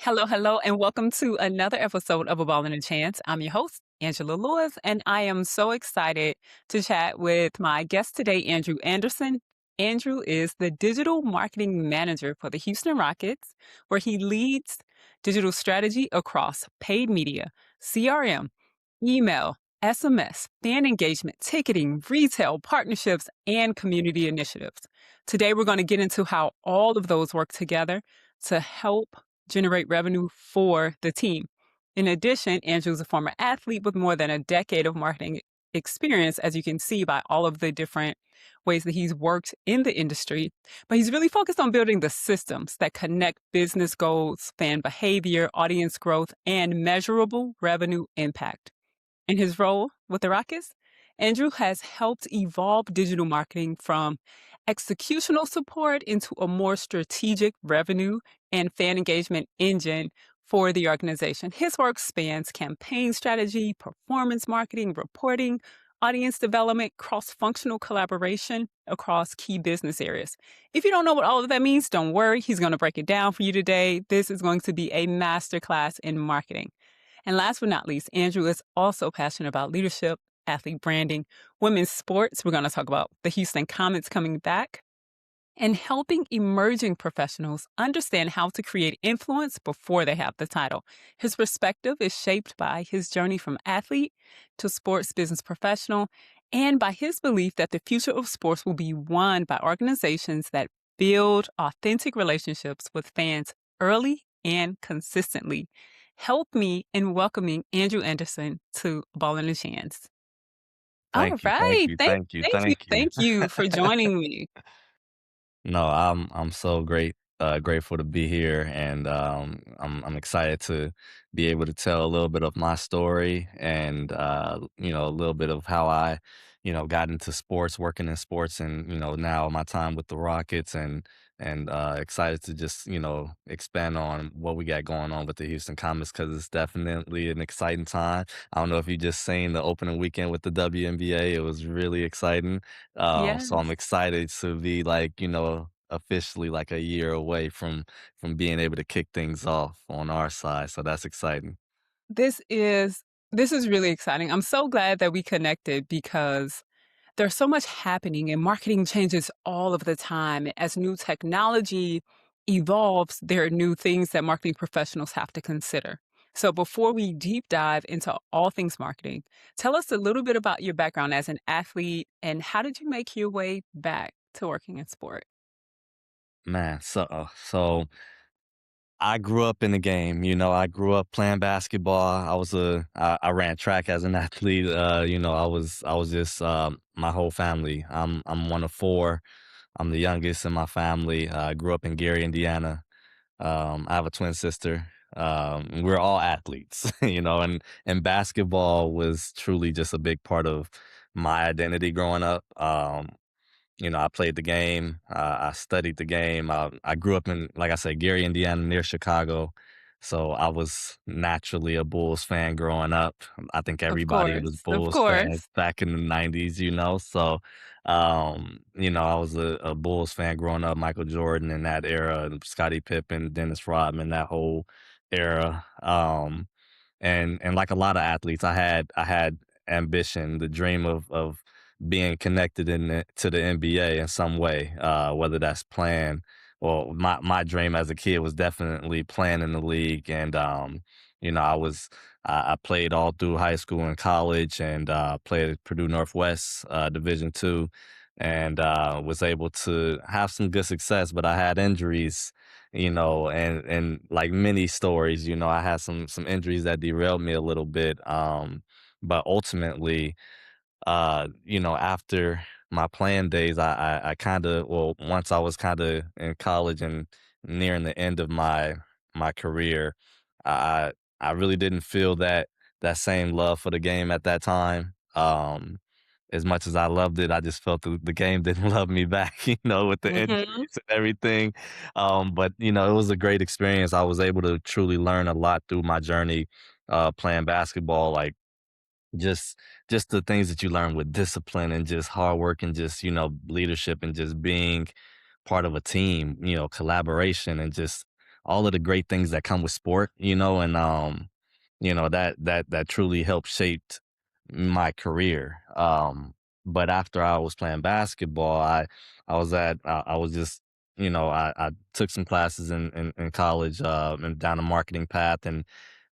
Hello, hello, and welcome to another episode of A Ball and a Chance. I'm your host, Angela Lewis, and I am so excited to chat with my guest today, Andrew Anderson. Andrew is the digital marketing manager for the Houston Rockets, where he leads digital strategy across paid media, CRM, email, SMS, fan engagement, ticketing, retail, partnerships, and community initiatives. Today, we're going to get into how all of those work together to help generate revenue for the team. In addition, Andrew is a former athlete with more than a decade of marketing experience, as you can see by all of the different ways that he's worked in the industry. But he's really focused on building the systems that connect business goals, fan behavior, audience growth, and measurable revenue impact. In his role with the Rockets, Andrew has helped evolve digital marketing from executional support into a more strategic revenue and fan engagement engine for the organization. His work spans campaign strategy, performance marketing, reporting, audience development, cross functional collaboration across key business areas. If you don't know what all of that means, don't worry. He's going to break it down for you today. This is going to be a masterclass in marketing. And last but not least, Andrew is also passionate about leadership, athlete branding, women's sports. We're going to talk about the Houston Comets coming back and helping emerging professionals understand how to create influence before they have the title. His perspective is shaped by his journey from athlete to sports business professional and by his belief that the future of sports will be won by organizations that build authentic relationships with fans early and consistently. Help me in welcoming Andrew Anderson to Ball in the Chance. All Thank you, thank right. you, Thank, thank you, thank you. thank you. Thank you for joining me. No, I'm so grateful to be here, and I'm excited to be able to tell a little bit of my story, and a little bit of how I, got into sports, working in sports, and now my time with the Rockets, and excited to just expand on what we got going on with the Houston Comets because it's definitely an exciting time. I don't know if you just seen the opening weekend with the WNBA; it was really exciting. So I'm Yes. excited to be like, officially like a year away from being able to kick things off on our side. So that's exciting. This is this is really exciting. I'm so glad that we connected because there's so much happening and marketing changes all of the time. As new technology evolves, there are new things that marketing professionals have to consider. So before we deep dive into all things marketing, tell us a little bit about your background as an athlete and how did you make your way back to working in sport? Man, so I grew up in the game. I grew up playing basketball. I ran track as an athlete. I was just my whole family. I'm one of four. I'm the youngest in my family. I grew up in Gary, Indiana. I have a twin sister. We're all athletes, and basketball was truly just a big part of my identity growing up. I played the game. I studied the game. I grew up in, like I said, Gary, Indiana, near Chicago. So I was naturally a Bulls fan growing up. I think Of everybody was course. Of Bulls fans course. back in the 90s. So, I was a Bulls fan growing up, Michael Jordan in that era, and Scottie Pippen, Dennis Rodman, that whole era. And like a lot of athletes, I had ambition, the dream of being connected to the NBA in some way, whether that's playing. Well, my dream as a kid was definitely playing in the league, and I played all through high school and college, and played at Purdue Northwest Division II, and was able to have some good success, but I had injuries, and like many stories, I had some injuries that derailed me a little bit. But ultimately, after my playing days, I kind of, well, once I was kind of in college and nearing the end of my career, I I really didn't feel that same love for the game at that time. As much as I loved it, I just felt the game didn't love me back, with the Mhm. injuries and everything. But it was a great experience. I was able to truly learn a lot through my journey playing basketball, like just just the things that you learn with discipline and just hard work and just leadership and just being part of a team, collaboration and just all of the great things that come with sport, and that truly helped shaped my career. But after I was playing basketball, I was just I took some classes in college and down a marketing path, and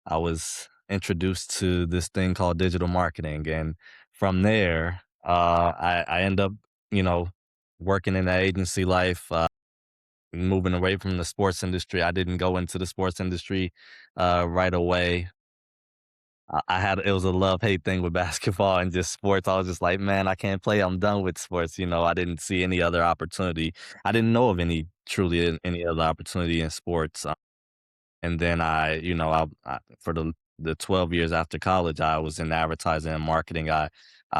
I was introduced to this thing called digital marketing, and from there, I end up, you know, working in the agency life, moving away from the sports industry. I didn't go into the sports industry right away. I had it was a love hate thing with basketball and just sports. I was just like, man, I can't play. I'm done with sports. I didn't see any other opportunity. I didn't know of any other opportunity in sports. And then for the 12 years after college, I was in advertising and marketing. I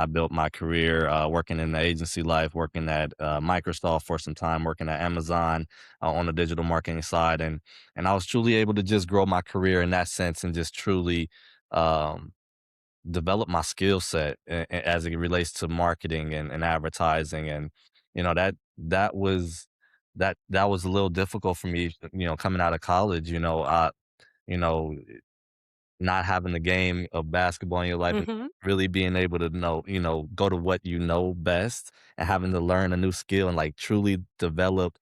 built my career working in the agency life, working at Microsoft for some time, working at Amazon on the digital marketing side, and I was truly able to just grow my career in that sense and just truly um, develop my skill set as it relates to marketing and advertising, and that was that was a little difficult for me, coming out of college. You know, not having the game of basketball in your life and Mhm. really being able to go to what you know best and having to learn a new skill and like truly develop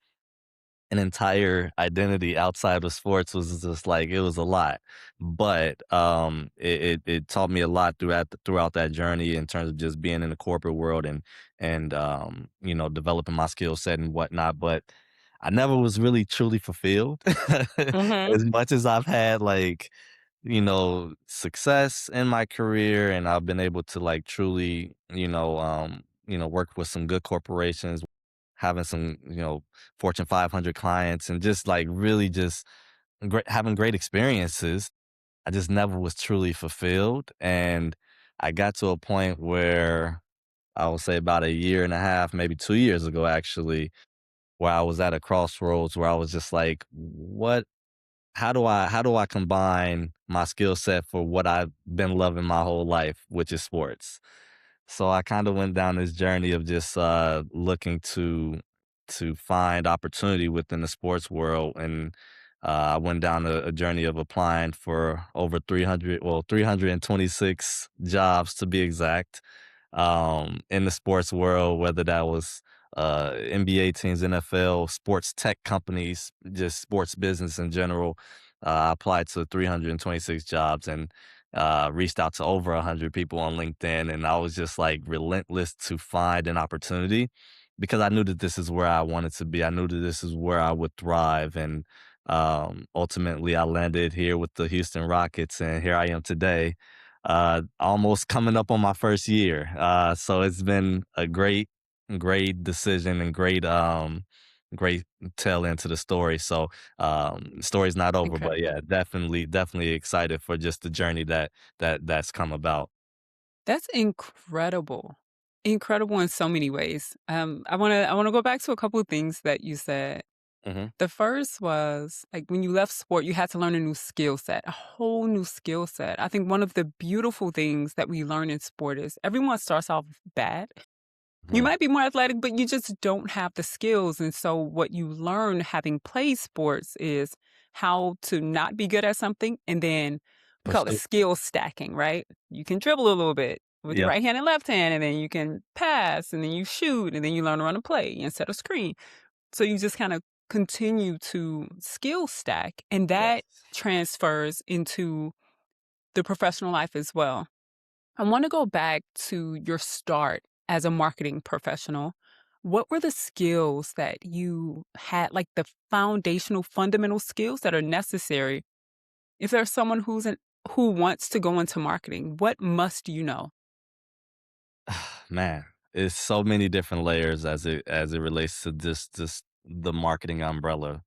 an entire identity outside of sports was just like it was a lot. But it taught me a lot throughout that journey in terms of just being in the corporate world and developing my skill set and whatnot. But I never was really truly fulfilled Mhm. as much as I've had like success in my career, and I've been able to like truly, work with some good corporations, having some, Fortune 500 clients and just like really just having great experiences. I just never was truly fulfilled. And I got to a point where I would say about a year and a half, maybe 2 years ago, actually, where I was at a crossroads where I was just like, what how do I combine my skill set for what I've been loving my whole life, which is sports? So I kind of went down this journey of just looking to find opportunity within the sports world, and I went down a journey of applying for over 300, well, 326 jobs to be exact, in the sports world, whether that was NBA teams, NFL, sports tech companies, just sports business in general. I applied to 326 jobs and reached out to over 100 people on LinkedIn. And I was just like relentless to find an opportunity because I knew that this is where I wanted to be. I knew that this is where I would thrive. And ultimately, I landed here with the Houston Rockets, and here I am today, almost coming up on my first year. So it's been a great decision and great tail into the story. So story's not over, but Incredible. yeah, definitely excited for just the journey that's come about. That's incredible. Incredible in so many ways. I wanna go back to a couple of things that you said. Hmm. The first was, like, when you left sport, you had to learn a new skill set, a whole new skill set. I think one of the beautiful things that we learn in sport is everyone starts off bad. You Hmm. might be more athletic, but you just don't have the skills, and so what you learn having played sports is how to not be good at something, and then we For call it sure. skill stacking, right? You can dribble a little bit with your Yep. right hand and left hand, and then you can pass, and then you shoot, and then you learn to run a play and set a screen. So you just kinda continue to skill stack, and that Yes. transfers into the professional life as well. I want to go back to your start as a marketing professional. What were the skills that you had, like the foundational, fundamental skills that are necessary if there's someone who wants to go into marketing? What must you know? Man, it's so many different layers as it relates to just the marketing umbrella.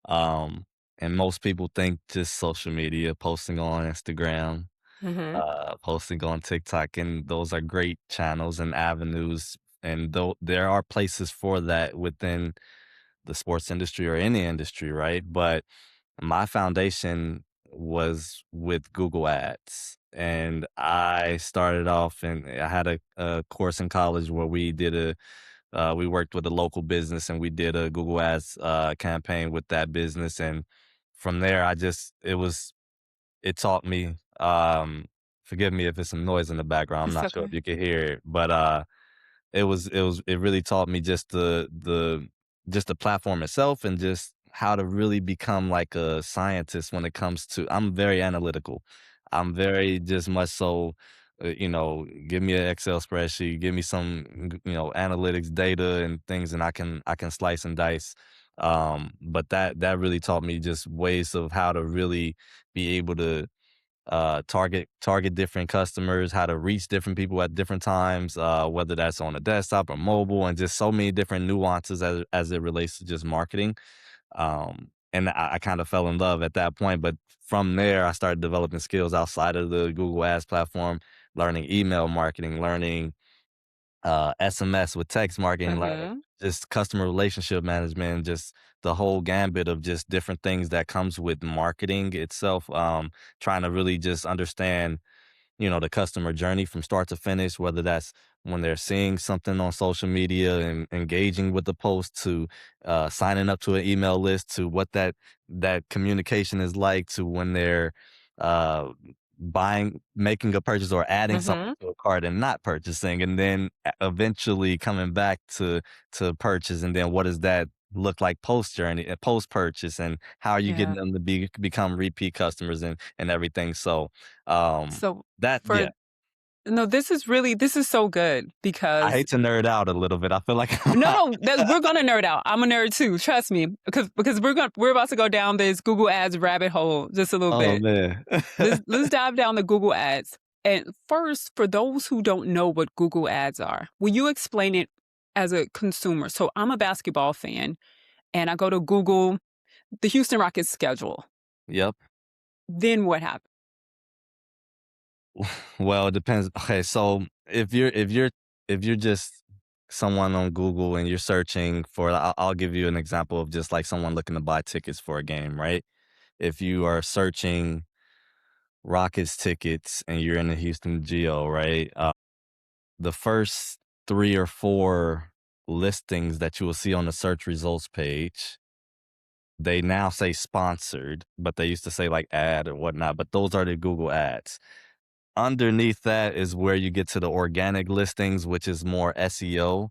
Um, and most people think just social media, posting on Instagram, Hmm. posting on TikTok, and those are great channels and avenues. And though there are places for that within the sports industry or any industry, right? But my foundation was with Google Ads. And I started off and I had a course in college where we worked with a local business and we did a Google Ads campaign with that business. And from there, it taught me, forgive me if it's some noise in the background, I'm It's not sure if okay. you can hear it, but, it really taught me just the platform itself and just how to really become like a scientist when it comes to I'm very analytical. I'm very just much so, give me an Excel spreadsheet, give me some, analytics data and things, and I can slice and dice. But that really taught me just ways of how to really be able to target different customers, how to reach different people at different times, whether that's on a desktop or mobile, and just so many different nuances as it relates to just marketing. And I kind of fell in love at that point, but from there, I started developing skills outside of the Google Ads platform, learning email marketing, learning SMS with text marketing, learning Mhm. just customer relationship management, just the whole gambit of just different things that comes with marketing itself. Trying to really just understand the customer journey from start to finish, whether that's when they're seeing something on social media and engaging with the post to signing up to an email list to what that communication is like to when they're uh, making a purchase or adding something Mhm. to a cart and not purchasing, and then eventually coming back to purchase, and then what does that look like post journey, post purchase, and how are you getting Yeah. them to become repeat customers and everything. So um, So that for yeah, no, this is so good I because hate to nerd out a little bit. I feel like no, no, that we're gonna nerd out. I'm a nerd too, trust me, because we're about to go down this Google Ads rabbit hole just a little oh bit. man. Let's dive down the Google Ads. And first, for those who don't know what Google Ads are, will you explain it as a consumer? So I'm a basketball fan, and I go to Google the Houston Rockets schedule. Yep. Then what happens? Well, it depends. Okay, so if you're just someone on Google and you're searching for, I'll give you an example of just like someone looking to buy tickets for a game, right? If you are searching Rockets tickets and you're in the Houston Geo, right? The first 3 or 4 listings that you will see on the search results page, they now say sponsored, but they used to say like ad or whatnot, but those are the Google ads. Underneath that is where you get to the organic listings, which is more SEO.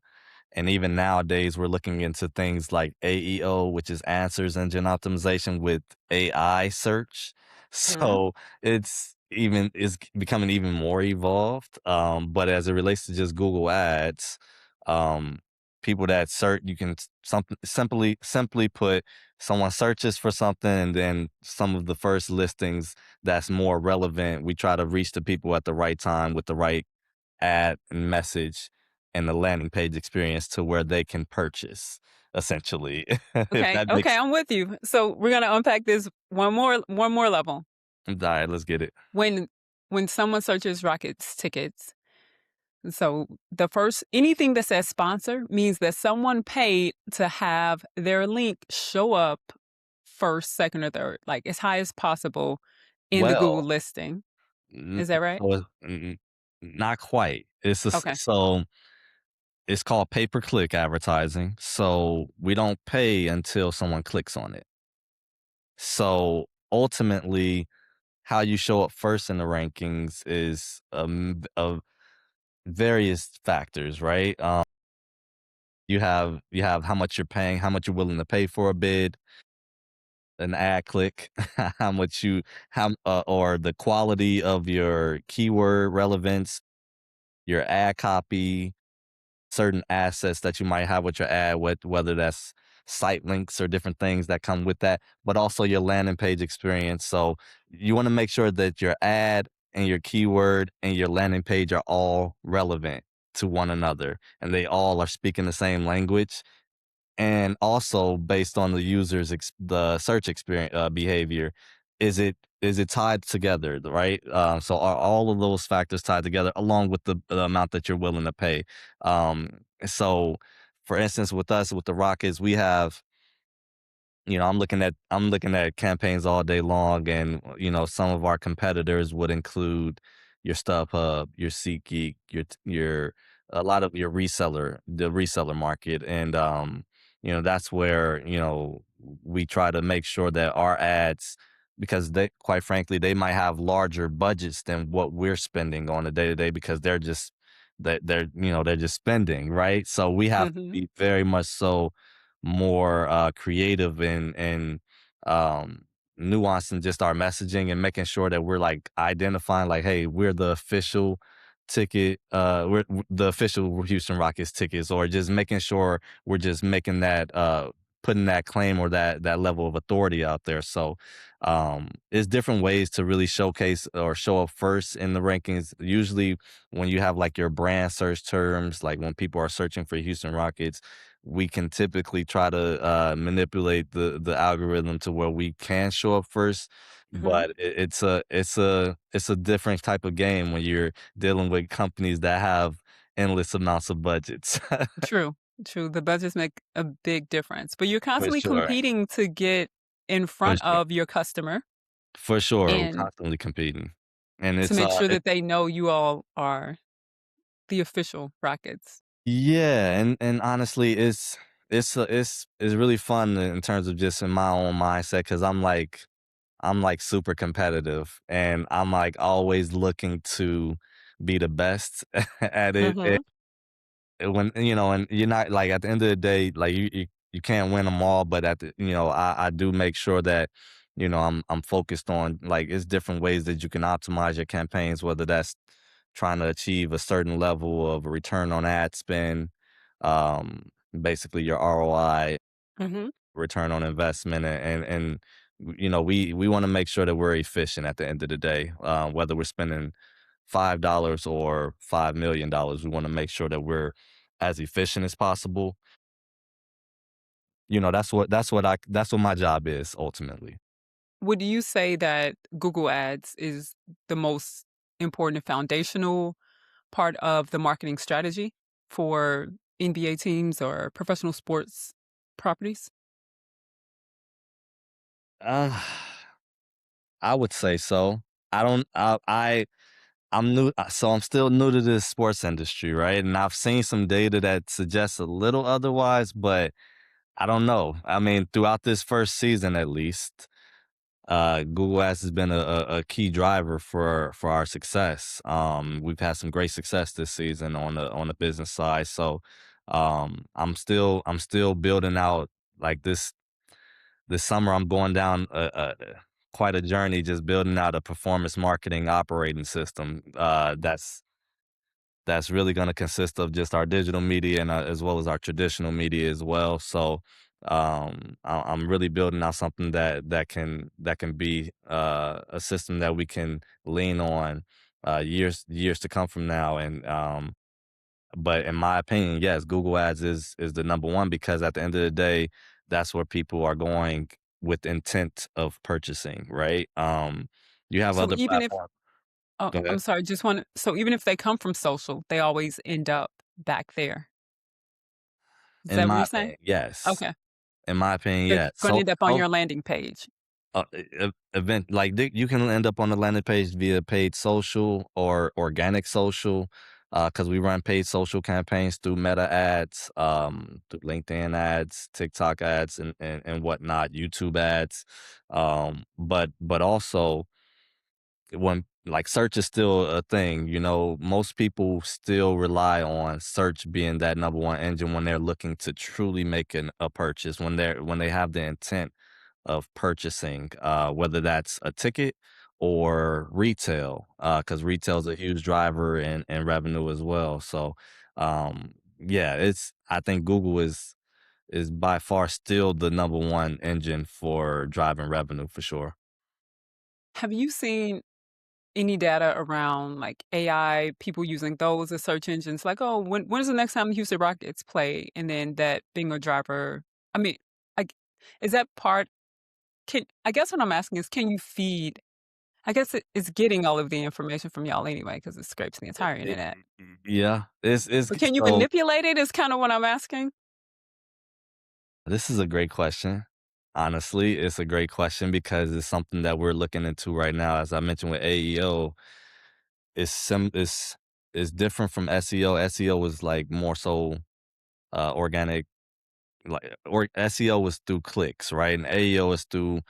And even nowadays, we're looking into things like AEO, which is answers engine optimization with AI search. Mhm. So it's becoming even more evolved. But as it relates to just Google Ads, um, people that search, you can something simply put, someone searches for something, and then some of the first listings that's more relevant. We try to reach the people at the right time with the right ad and message and the landing page experience to where they can purchase, essentially, if Okay, that okay, makes I'm with you. So we're gonna unpack this one more level. alright, let's get it. When when someone searches Rockets tickets, so the first anything that says sponsor means that someone paid to have their link show up first, second, or third, like as high as possible in the Google Well, listing. n Is that right? so not quite. Okay. It's called pay-per-click advertising, so we don't pay until someone clicks on it. So, ultimately, how you show up first in the rankings is, of various factors, right? You have how much you're paying, how much you're willing to pay for a bid, an ad click, how much you how or the quality of your keyword relevance, your ad copy, certain assets that you might have with your ad, whether that's site links or different things that come with that, but also your landing page experience. So you want to make sure that your ad and your keyword and your landing page are all relevant to one another and they all are speaking the same language, and also based on the user's the search experience behavior, is it tied together, right? So are all of those factors tied together along with the amount that you're willing to pay? So for instance, with us with the Rockets, we have, I'm looking at campaigns all day long, and some of our competitors would include your StubHub, your SeatGeek, your a lot of your the reseller market, and that's where, we try to make sure that our ads, because they, quite frankly, they might have larger budgets than what we're spending on a day to day because they're just spending, right? So we have to Mhm. be very much so more creative and um nuancing just our messaging and making sure that we're like identifying like, hey, we're the official ticket, we're the official Houston Rockets tickets, or just making sure we're just making that putting that claim or that level of authority out there. So it's different ways to really showcase or show up first in the rankings. Usually when you have like your brand search terms, like when people are searching for Houston Rockets, we can typically try to manipulate the algorithm to where we can show up first. Mhm. But it's a different type of game when you're dealing with companies that have endless amounts of budgets. True, true. The budgets make a big difference, but you're For constantly sure, competing to get in for front sure, of your customer for sure. We're and constantly competing, and to it's make sure it, that they know you all are the official Rockets. yeah, and honestly, it's really fun in terms of just in my own mindset because I'm like super competitive and I'm like always looking to be the best at it. Mhm. When and you're not like at the end of the day, like you can't win them all, but I do make sure that I'm focused on like it's different ways that you can optimize your campaigns, whether that's trying to achieve a certain level of a return on ad spend, um, basically your ROI, Mhm. return on investment, and we want to make sure that we're efficient at the end of the day, whether we're spending $5 or $5 million. We want to make sure that we're as efficient as possible. That's what my job is ultimately. Would you say that Google Ads is the most important and foundational part of the marketing strategy for NBA teams or professional sports properties? Uh, I would say so. I don't. I'm new, so I'm still new to this sports industry, right? And I've seen some data that suggests a little otherwise, but I don't know. I mean, throughout this first season, at least, Google Ads has been a key driver for our success. We've had some great success this season on the business side. So, I'm still building out like this summer. I'm going down quite a journey, just building out a performance marketing operating system. That's really going to consist of just our digital media and as well as our traditional media as well. So I'm really building out something that can be a system that we can lean on years to come from now. And but in my opinion, yes, Google Ads is the number one because at the end of the day, that's where people are going with intent of purchasing, right? You have So other even if platforms. oh, Go I'm ahead. sorry, just want so even if they come from social, they always end up back there. Is In that what my you're saying? opinion, yes. Okay. In my opinion, They're yes. gonna So end up on so your landing page. event like you can end up on the landing page via paid social or organic social, because we run paid social campaigns through Meta ads, through LinkedIn ads, TikTok ads, and whatnot, YouTube ads, but also when like search is still a thing, most people still rely on search being that number one engine when they're looking to truly make a purchase, when they have the intent of purchasing, whether that's a ticket or retail, because retail is a huge driver in revenue as well. So, yeah, I think Google is by far still the number one engine for driving revenue for sure. Have you seen any data around like AI, people using those as search engines? Like, oh, when is the next time the Houston Rockets play? And then that being a driver. I mean, like, is that part? I guess what I'm asking is, can you feed? I guess it's getting all of the information from y'all anyway because it scrapes the entire internet. Yeah, it's But can you so manipulate it? Is kind of what I'm asking. this is a great question. Honestly, it's a great question because it's something that we're looking into right now. As I mentioned with AEO, it's different from SEO. SEO is like more so organic or SEO is through clicks, right? And AEO is through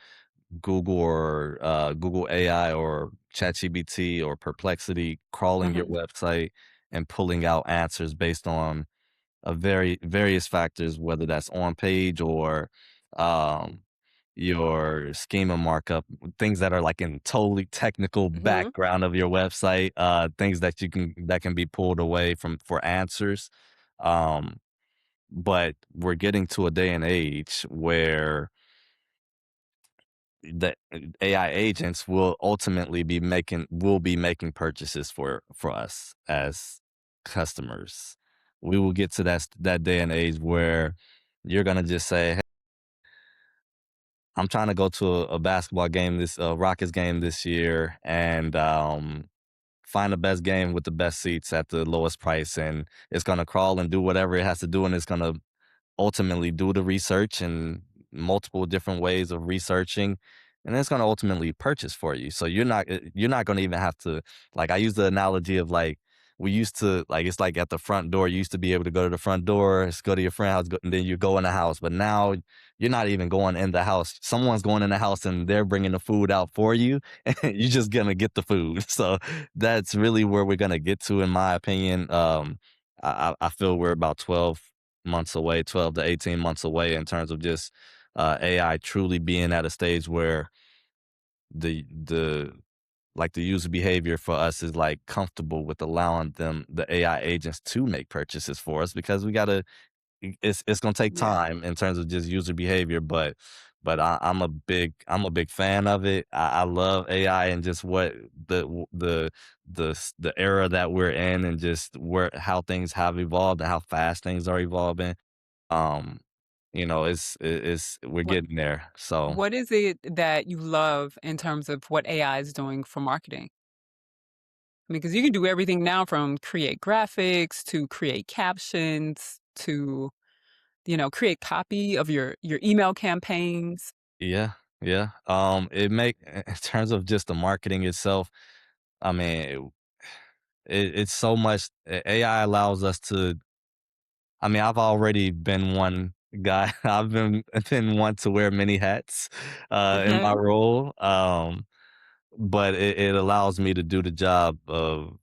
Google or Google AI or ChatGPT or Perplexity crawling your Mhm. website and pulling out answers based on a various factors, whether that's on page or um, your schema markup, things that are like in totally technical Mhm. background of your website, things that that can be pulled away from for answers. Um, but we're getting to a day and age where the AI agents will be making purchases for us as customers. We will get to that day and age where you're gonna just say, "Hey, I'm trying to go to a basketball game this Rockets game this year and find the best game with the best seats at the lowest price," and it's gonna crawl and do whatever it has to do, and it's gonna ultimately do the research and multiple different ways of researching, and it's going to ultimately purchase for you. So you're not going to even have to, like, I use the analogy of like we used to, like, it's like at the front door. You used to be able to go to the front door, just go to your friend house, and then you go in the house. But now you're not even going in the house. Someone's going in the house and they're bringing the food out for you, and you're just gonna get the food. So that's really where we're gonna get to, in my opinion. I feel we're about 12 months away, 12 to 18 months away in terms of just AI truly being at a stage where the like the user behavior for us is like comfortable with allowing the AI agents to make purchases for us because we gotta it's gonna take Yeah. time in terms of just user behavior, but I'm a big fan of it. I love AI and just what the era that we're in and just where how things have evolved and how fast things are evolving. Um, it's we're What getting there. So what is it that you love in terms of what AI is doing for marketing? I mean, because you can do everything now from create graphics to create captions to, create copy of your email campaigns. yeah, yeah. In terms of just the marketing itself, I mean, it's so much. AI allows us to. I mean, I've already been one guy. I've been one to wear many hats in my Mhm. role. But it allows me to do the job of,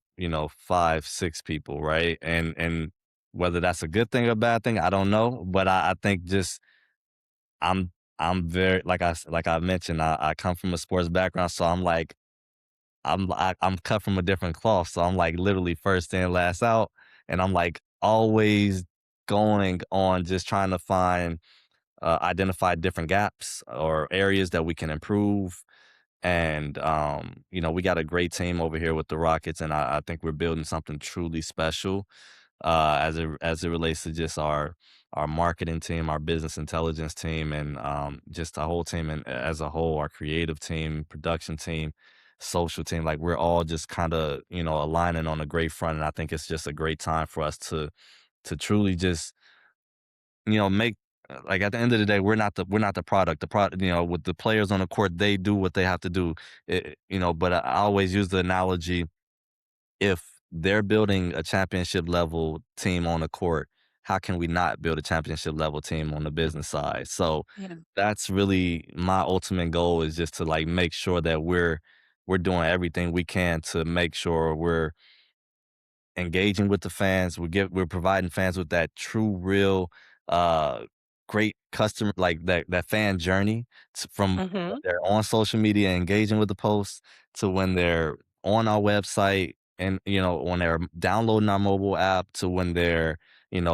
5, 6 people, right? And whether that's a good thing or a bad thing, I don't know. But I think just I'm I'm very like I mentioned, I come from a sports background, so I'm like I'm cut from a different cloth, so I'm like literally first in, last out, and I'm like always going on just trying to identify different gaps or areas that we can improve. And we got a great team over here with the Rockets, and I think we're building something truly special as it relates to just our marketing team, our business intelligence team, and just the whole team and as a whole, our creative team, production team, social team. Like we're all just kind of aligning on a great front, and I think it's just a great time for us to truly just make like at the end of the day, we're not the product. The product, with the players on the court, they do what they have to do. But I always use the analogy: if they're building a championship level team on the court, how can we not build a championship level team on the business side? So Yeah. that's really my ultimate goal, is just to like make sure that we're doing everything we can to make sure we're engaging with the fans. We're providing fans with that true, real, uh, great customer, like that fan journey, from when Mhm. they're on social media engaging with the posts to when they're on our website, and when they're downloading our mobile app, to when they're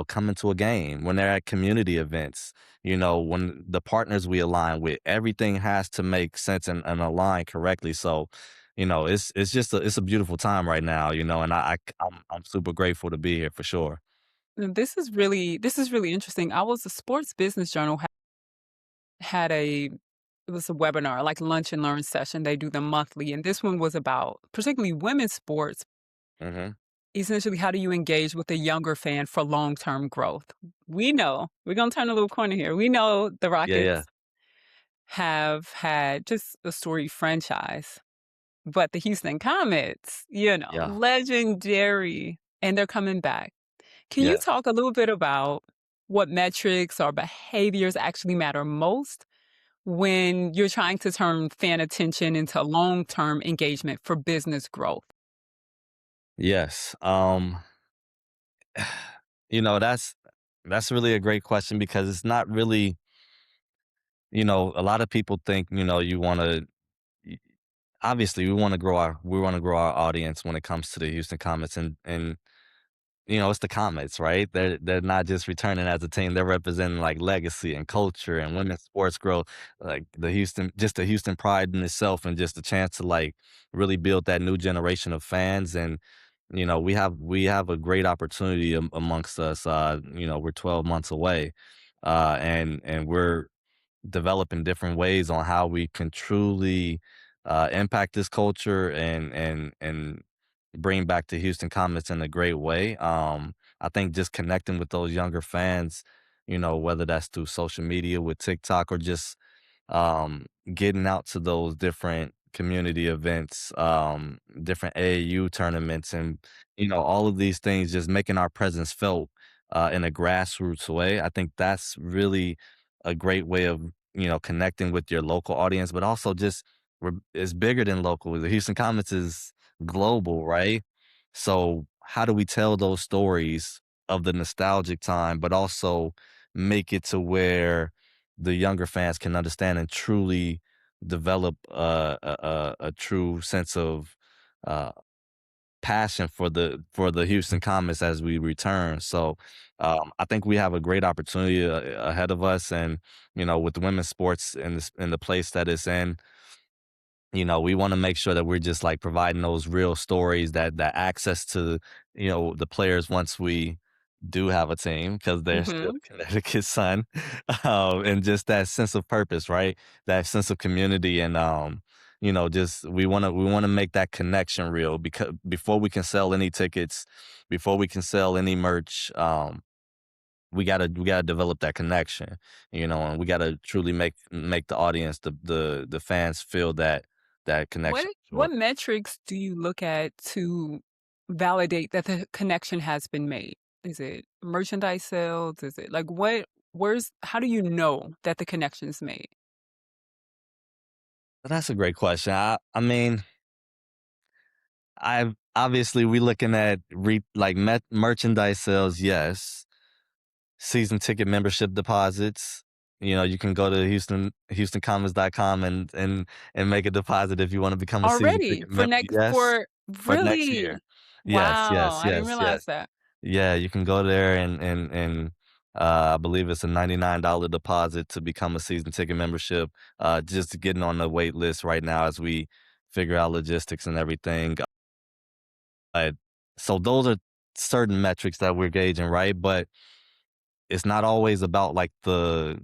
coming to a game, when they're at community events, when the partners we align with, everything has to make sense and align correctly. So it's just it's a beautiful time right now, and I'm super grateful to be here for sure. This is really interesting. I was a Sports Business Journal had a it was a webinar, like lunch and learn session. They do them monthly, and this one was about particularly women's sports. Mhm. Essentially, how do you engage with a younger fan for long-term growth? We know we're gonna turn a little corner here. We know the Yeah, yeah, Rockets have had just a storied franchise, but the Houston Comets, yeah, legendary, and they're coming back. Can you yeah. talk a little bit about what metrics or behaviors actually matter most when you're trying to turn fan attention into long-term engagement for business growth? Yes. You know, that's really a great question because it's not really, a lot of people think, you want to obviously we want to grow our audience when it comes to the Houston Comets and it's the Comets, right? They're not just returning as a team, they're representing like legacy and culture and women's sports growth, like the Houston pride in itself and just a chance to like really build that new generation of fans and we have a great opportunity amongst us. We're 12 months away. And we're developing different ways on how we can truly impact this culture and bring back the Houston Comets in a great way. I think just connecting with those younger fans, whether that's through social media with TikTok or just getting out to those different community events, different AAU tournaments, and all of these things, just making our presence felt in a grassroots way. I think that's really a great way of connecting with your local audience, but also just it's bigger than local. The Houston Comets is global, right? So how do we tell those stories of the nostalgic time, but also make it to where the younger fans can understand and truly develop a true sense of uh, passion for the Houston Comets as we return. So I think we have a great opportunity ahead of us, and with women's sports in the place that it's in, we wanna make sure that we're just, like, providing those real stories that access to, the players once we do have a team because 'cause they're still Mhm. Connecticut Sun, and just that sense of purpose, right? That sense of community and, just we wanna make that connection real because before we can sell any tickets, before we can sell any merch, we gotta develop that connection, and we gotta truly make the audience, the fans feel that What connection. Sure. what metrics do you look at to validate that the connection has been made? Is it merchandise sales? Is it like where's how do you know that the connection is made? That's a great question. I mean, I obviously we looking at like merchandise sales, yes. Season ticket membership deposits. You can go to HoustonComets.com and make a deposit if you wanna become a season Already ticket for member. next Yes, for for next year. really? Yes, Wow, yes, I didn't yes, yes. realize that. Yeah, you can go there I believe it's a $99 deposit to become a season ticket membership, just getting on the wait list right now as we figure out logistics and everything. Uh, so those are certain metrics that we're gauging, right? But it's not always about like the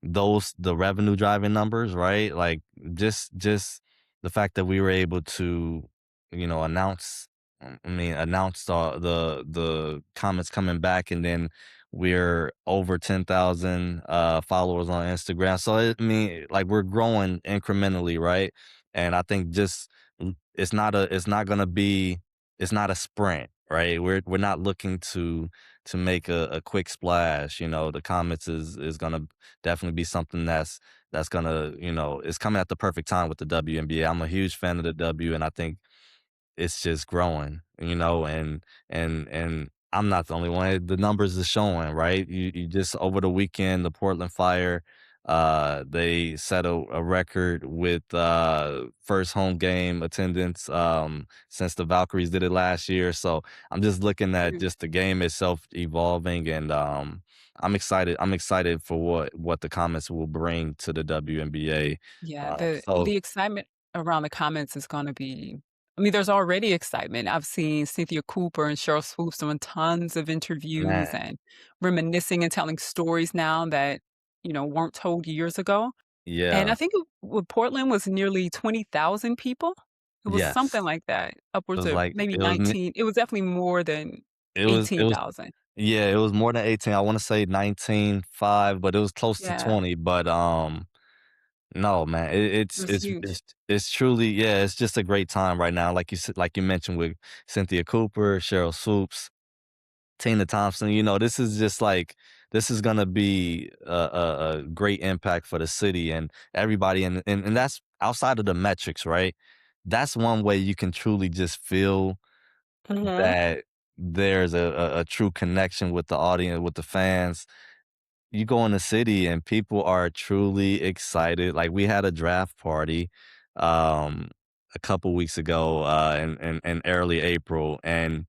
revenue driving numbers, right? Like just the fact that we were able to, announce announce the comments coming back and then we're over 10,000 followers on Instagram. So like we're growing incrementally, right? And I think just it's not a sprint, right? We're not looking to make a quick splash. The Comets is gonna definitely be something that's gonna, it's coming at the perfect time with the WNBA. I'm a huge fan of the W, and I think it's just growing, and I'm not the only one. The numbers are showing, right? You just over the weekend, the Portland Fire, they set a record with first home game attendance since the Valkyries did it last year. So I'm just looking at Mm. just the game itself evolving, and I'm excited. I'm excited for what the comments will bring to the WNBA. Yeah, So the excitement around the comments is gonna be I mean, there's already excitement. I've seen Cynthia Cooper and Sheryl Swoopes doing tons of interviews man, and reminiscing and telling stories now that, weren't told years ago. And I yeah, think with Portland was nearly 20,000 people. It was something yes. like that, It upwards was of like maybe 19. It was definitely more than it was 18,000. yeah, it was more than 18. I wanna say 19.5, but it was close to Yeah, 20, but, no, man, it was huge. it's truly yeah, it's just a great time right now, like you mentioned with Cynthia Cooper, Sheryl Swoops. Tina Thompson, this is just like this is gonna be a great impact for the city and everybody, and that's outside of the metrics, right? That's one way you can truly just feel Mhm. that there's a true connection with the audience, with the fans. You go in the city and people are truly excited. Like we had a draft party um a couple weeks ago in early April, and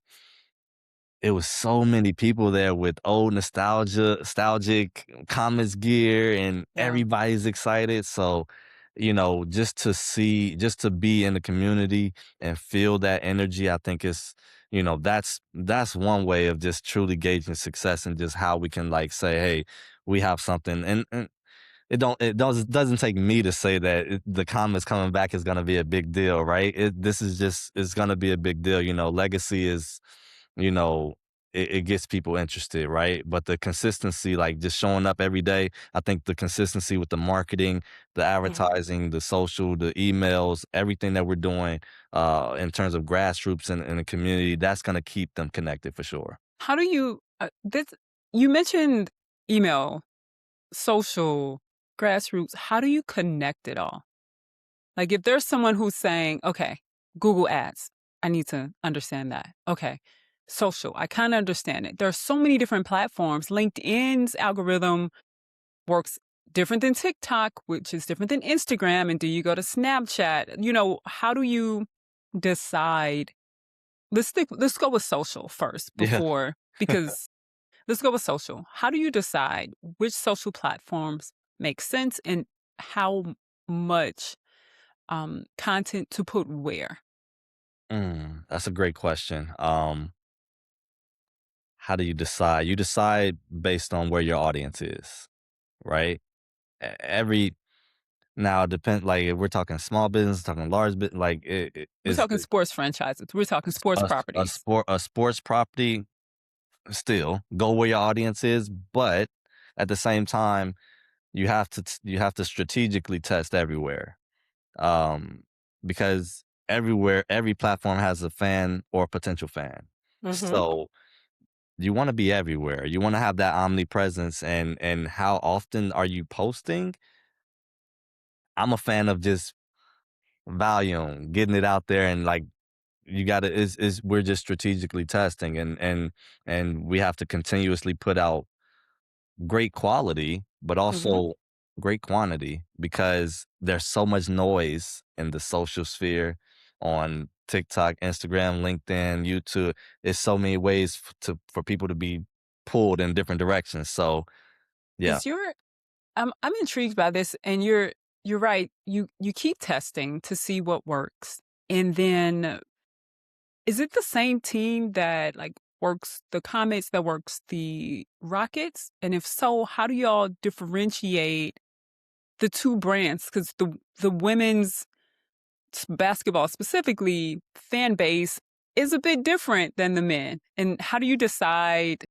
it was so many people there with old nostalgic Comets gear, and Yeah. everybody's excited. So, just to be in the community and feel that energy, I think that's one way of just truly gauging success and just how we can like say, hey, we have something. And it doesn't take me to say that the Comets coming back is gonna be a big deal, right? This is just it's gonna be a big deal. Legacy is, you know, it gets people interested, right? But the consistency, like just showing up every day, I think the consistency with the marketing, the Mhm. advertising, the social, the emails, everything that we're doing in terms of grassroots and the community, that's gonna keep them connected for sure. How do you this you mentioned email, social, grassroots. How do you connect it all? Like if there's someone who's saying, "Okay, Google Ads, I need to understand that." Okay, social, I kind of understand it. There are so many different platforms. LinkedIn's algorithm works different than TikTok, which is different than Instagram. And do you go to Snapchat? How do you decide? Let's go with social first Yeah. before because let's go with social. How do you decide which social platforms make sense and how much content to put where? That's a great question. How do you decide? You decide based on where your audience is, right? Every now it depends. Like if we're talking small business, talking large bit, like it We're is talking sports franchises. We're talking sports properties. a sports property. Still go where your audience is, but at the same time, you have to strategically test everywhere, um, because every platform has a fan or potential fan. Hmm. So you wanna be everywhere. You wanna have that omnipresence, and how often are you posting? I'm a fan of just volume, getting it out there, and, like, you gotta is we're just strategically testing, and we have to continuously put out great quality, but Hmm. also great quantity because there's so much noise in the social sphere on TikTok, Instagram, LinkedIn, YouTube. There's so many ways for people to be pulled in different directions. So yeah, Is your I'm intrigued by this, and you're right. You keep testing to see what works, and then is it the same team that like works the Comets that works the Rockets? And if so, how do y'all differentiate the two brands? Because the women's basketball specifically fan base is a bit different than the men. And how do you decide?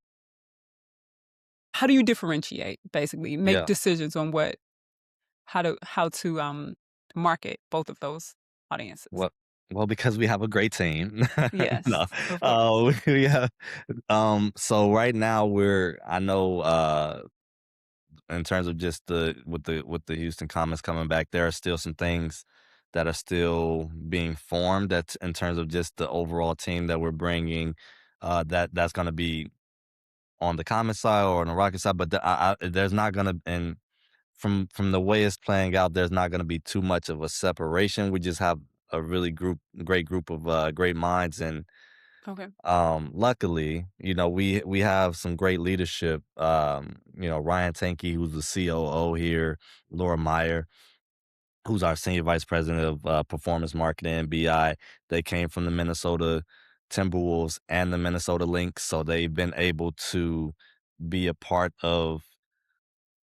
How do you differentiate? Basically, make yeah. decisions on how to market both of those audiences. Well, because we have a great team. Yes, No, of course. we have. So right now I know, in terms of just the Houston Comets coming back, there are still some things that are still being formed. That's in terms of just the overall team that we're bringing. That's going to be on the Comets side or on the Rocket side, but there's not going to and from the way it's playing out, there's not going to be too much of a separation. We just have a really great group of great minds, and Okay. luckily, we have some great leadership. Ryan Tanke, who's the COO here, Laura Meyer, who's our senior vice president of performance marketing and BI. They came from the Minnesota Timberwolves and the Minnesota Lynx, so they've been able to be a part of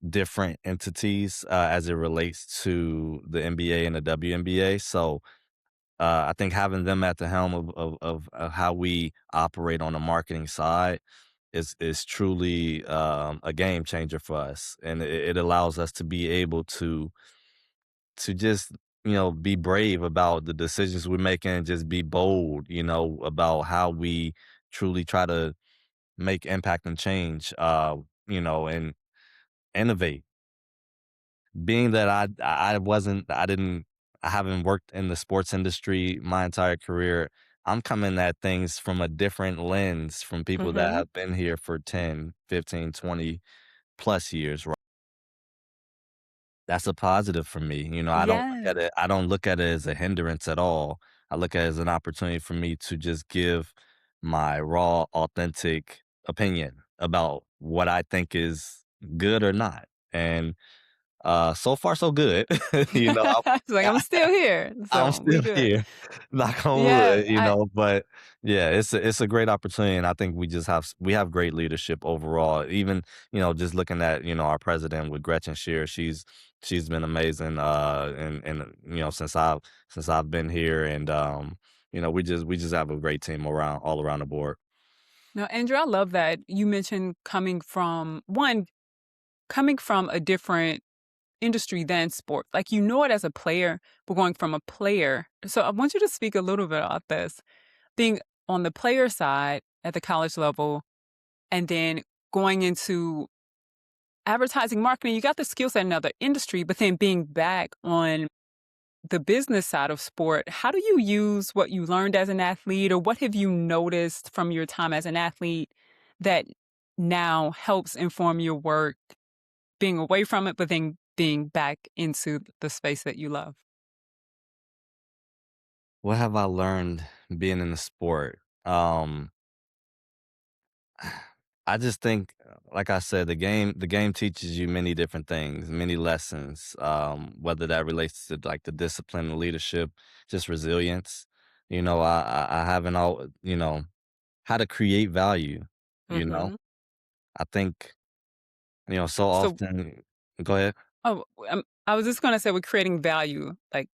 different entities as it relates to the NBA and the WNBA. So I think having them at the helm of how we operate on the marketing side is truly a game changer for us, and it allows us to be able to just be brave about the decisions we're making, and just be bold, about how we truly try to make impact and change, and innovate. Being that I haven't worked in the sports industry my entire career, I'm coming at things from a different lens from people that Mhm. have been here for 10, 15, 20 plus years. That's a positive for me. Yes. I don't look at it as a hindrance at all. I look at it as an opportunity for me to just give my raw, authentic opinion about what I think is good or not. And so far so good. You know, It's like, I I'm still here, I'm so we still good. here, knock on Yeah, wood, I but yeah, it's a great opportunity, and I think we have great leadership overall. Even, just looking at, our president with Gretchen Shear, she's been amazing, and since I've been here, and we just have a great team all around the board. No, Andrew, I love that you mentioned coming from a different industry than sport. Like, you know it as a player, but going from a player. So I want you to speak a little bit about this. Being on the player side at the college level and then going into advertising marketing, you got the skill set in another industry, but then being back on the business side of sport, how do you use what you learned as an athlete, or what have you noticed from your time as an athlete that now helps inform your work, being away from it, but then being back into the space that you love? What have I learned being in the sport? I just think, like I said, the game teaches you many different things, many lessons, whether that relates to like the discipline, the leadership, just resilience. I haven't all, how to create value, you know? Mhm. I think, so So, often. Go ahead. I was just gonna say with creating value, like,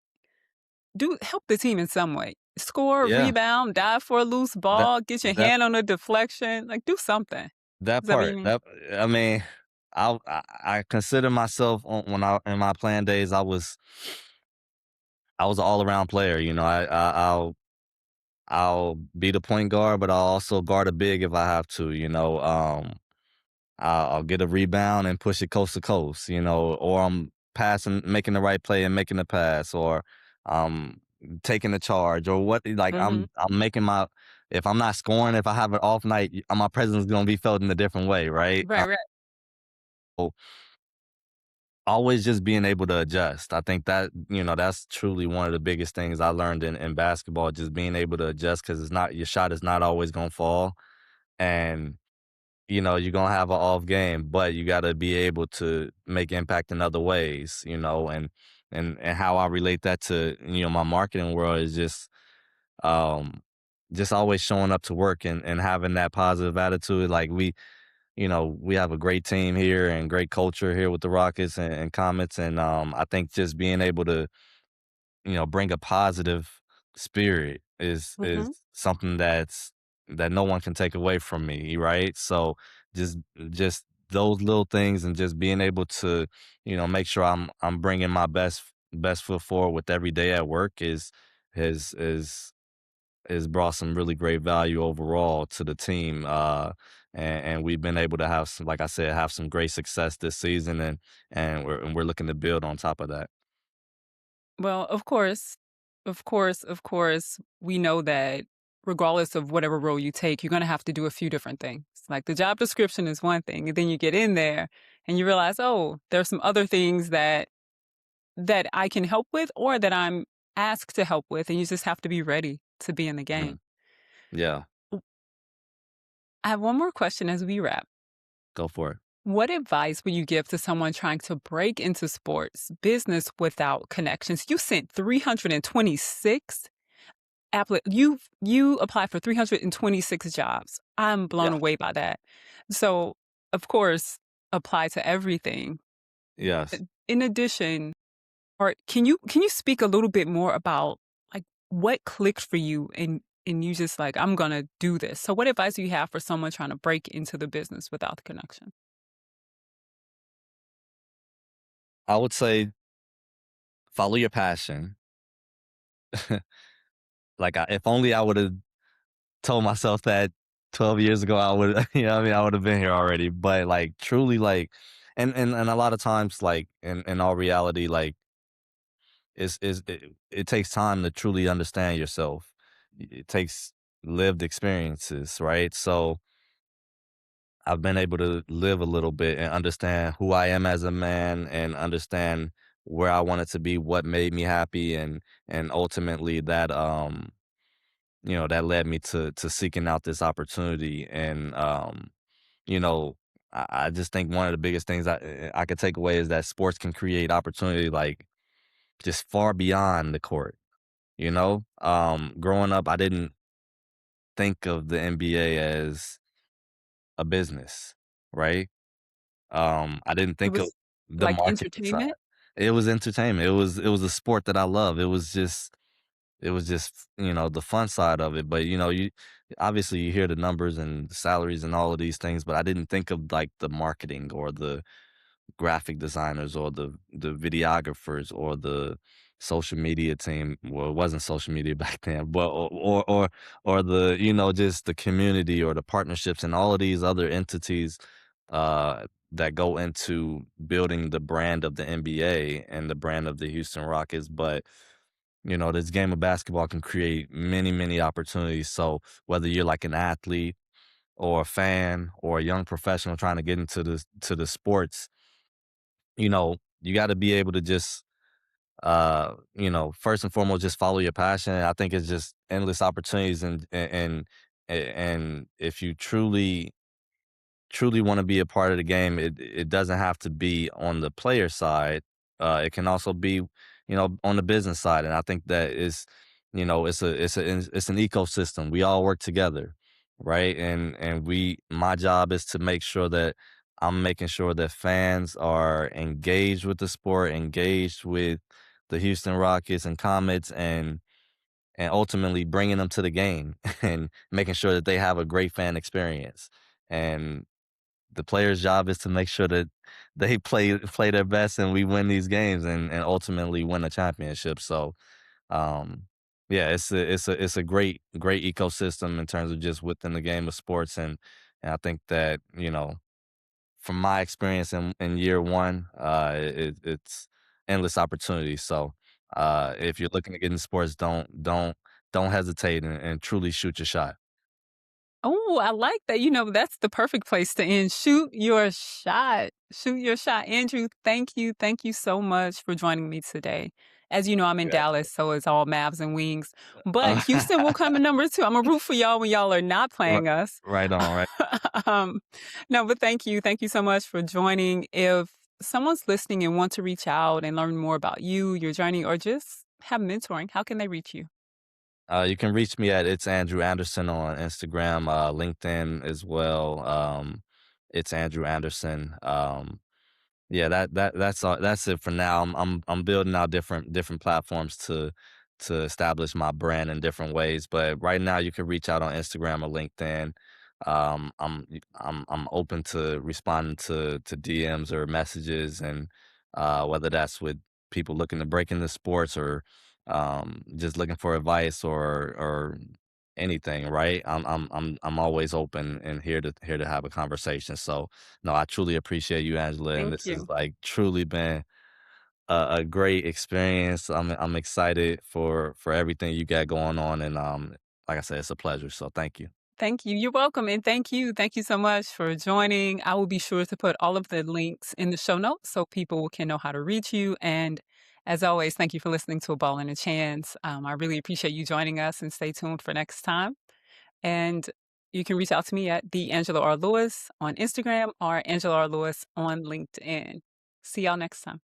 do help the team in some way. Score, Yeah, rebound, dive for a loose that ball, get your that hand on a deflection, like, do something. that Is that what you part. mean? That I mean, I consider myself when I in my playing days, I was an all around player. I'll be the point guard, but I'll also guard a big if I have to. I'll get a rebound and push it coast to coast. Or I'm passing, making the right play and making the pass, or um taking the charge, or what. Like Mhm. I'm making my. If I'm not scoring, if I have an off night, my presence is gonna be felt in a different way, right? Right, right. So always just being able to adjust. I think that's truly one of the biggest things I learned in basketball, just being able to adjust because it's not your shot is not always gonna fall. And you're gonna have an off game, but you gotta be able to make impact in other ways, and how I relate that to, my marketing world is um just always showing up to work and having that positive attitude. Like we have a great team here and great culture here with the Rockets and Comets. And I think just being able to, bring a positive spirit is Mhm. something that no one can take away from me, right? So just just those little things and just being able to, make sure I'm bringing my best foot forward with every day at work is has brought some really great value overall to the team. And we've been able to have some, like I said, have some great success this season, and we're looking to build on top of that. Well, of course, we know that regardless of whatever role you take, you're gonna have to do a few different things. Like, the job description is one thing, and then you get in there and you realize, "Oh, there's some other things that I can help with or that I'm asked to help with," and you just have to be ready to be in the game. Mhm. Yeah, I have one more question as we wrap. go for it. What advice would you give to someone trying to break into sports business without connections? You sent 326 you applied for 326 jobs. I'm blown Yeah. away by that. So, of course, apply to everything. Yes. In addition, or can you speak a little bit more about, like, what clicked for you and you just like, I'm gonna do this. So what advice do you have for someone trying to break into the business without the connection? I would say follow your passion. Like, if only I would have told myself that 12 years ago, I would you know what I mean, I would have been here already, but, like, truly, like and a lot of times, like, in all reality, like, it takes time to truly understand yourself. It takes lived experiences, right? So, I've been able to live a little bit and understand who I am as a man and understand where I wanted to be, what made me happy, and ultimately that, that led me to seeking out this opportunity, and, you know, I just think one of the biggest things I could take away is that sports can create opportunity, like, just far beyond the court, you know? Growing up, I didn't think of the NBA as a business, right? I didn't It think of was the like marketing side. entertainment? It was entertainment. It was a sport that I love. It was just, the fun side of it, but, you obviously, you hear the numbers and salaries and all of these things, but I didn't think of, like, the marketing or the graphic designers or the videographers or the social media team. Well, it wasn't social media back then, but or the, just the community or the partnerships and all of these other entities that go into building the brand of the NBA and the brand of the Houston Rockets. But this game of basketball can create many, many opportunities. So whether you're like an athlete or a fan or a young professional trying to get into the sports, you got to be able to just first and foremost, just follow your passion. I think it's just endless opportunities, and if you truly want to be a part of the game, it doesn't have to be on the player side. It can also be, on the business side. And I think that is, it's an ecosystem. We all work together, right? And my job is to make sure that I'm making sure that fans are engaged with the sport, engaged with the Houston Rockets and Comets, and ultimately bringing them to the game and making sure that they have a great fan experience. And the player's job is to make sure that they play their best and we win these games and ultimately win a championship. So, um, yeah, it's a great ecosystem in terms of just within the game of sports, and I think that from my experience in year one, it's endless opportunity. So, if you're looking to get in sports, don't hesitate and truly shoot your shot. Oh, I like that. That's the perfect place to end. Shoot your shot. Shoot your shot. Andrew, thank you. Thank you so much for joining me today. As you know, I'm in Yeah. Dallas, so it's all Mavs and wings. But Uh, Houston will come in number two. I'm going to root for y'all when y'all are not right, playing us. right on, right. um, no, but thank you. Thank you so much for joining. If someone's listening and want to reach out and learn more about you, your journey, or just have mentoring, how can they reach you? You can reach me at It's Andrew Anderson on Instagram, LinkedIn as well. It's Andrew Anderson. Yeah, that's all. That's it for now. I'm building out different platforms to establish my brand in different ways. But right now, you can reach out on Instagram or LinkedIn. I'm open to responding to DMs or messages, and whether that's with people looking to break into sports or just looking for advice or anything. Right? I'm always open and here to have a conversation. So no, I truly appreciate you, Angela, and Thank this has you. like truly been a great experience. I'm excited for everything you got going on, and like I said, it's a pleasure. So thank you. Thank you. You're welcome. And thank you. Thank you so much for joining. I will be sure to put all of the links in the show notes so people can know how to reach you. And as always, thank you for listening to A Ball and a Chance. I really appreciate you joining us and stay tuned for next time. And you can reach out to me at the Angela R. Lewis on Instagram or Angela R. Lewis on LinkedIn. See y'all next time.